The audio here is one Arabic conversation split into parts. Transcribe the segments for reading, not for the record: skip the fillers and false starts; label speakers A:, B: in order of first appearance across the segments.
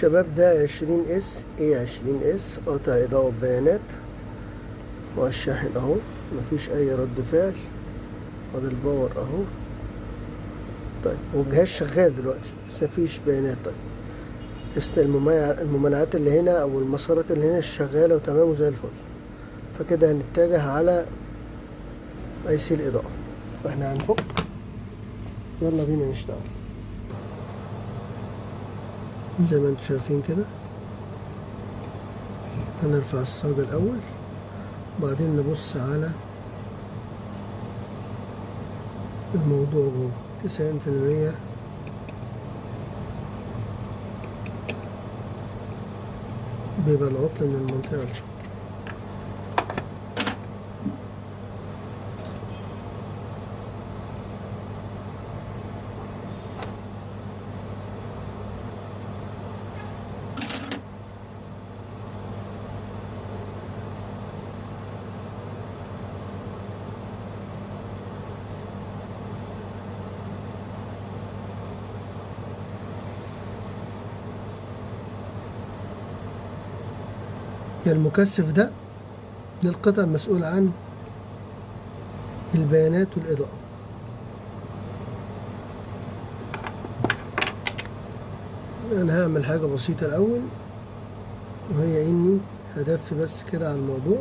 A: شباب ده 20S A20S قطع إضاءة وبيانات، والشاحن أهو مفيش أي رد فعل، وده الباور أهو. طيب والجهاز شغال دلوقتي بس مفيش بيانات. طيب الممانعات اللي هنا أو المسارات اللي هنا شغالة وتمام وزي الفل، فكده هنتجه على IC الإضاءة. فاحنا هنفك، يلا بينا نشتغل. زي ما انتوا شايفين كده هنرفع الصاج الأول، وبعدين نبص على الموضوع جوه. 90% بيبقى العطل من المنطقة دي. المكثف ده للقطع المسؤول عن البيانات والإضاءة. أنا هعمل حاجة بسيطة الأول، وهي إني هدفي بس كده على الموضوع.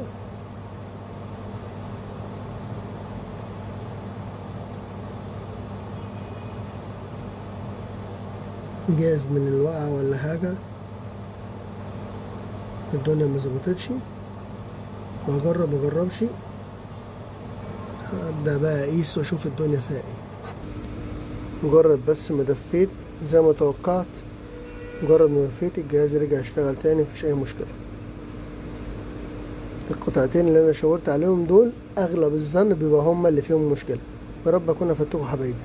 A: جاز من الوقعة ولا حاجة، الدنيا ما ظبطتش، واجرب مجربش، هبدأ بقى اقيس واشوف الدنيا فيها ايه. مجرد بس ما دفيت زي ما توقعت، مجرد ما دفيت الجهاز رجع يشتغل تاني، مفيش اي مشكلة. القطعتين اللي انا شاورت عليهم دول اغلب الظن بيبقى هما اللي فيهم مشكلة. يا رب اكون افدتكم حبايبي.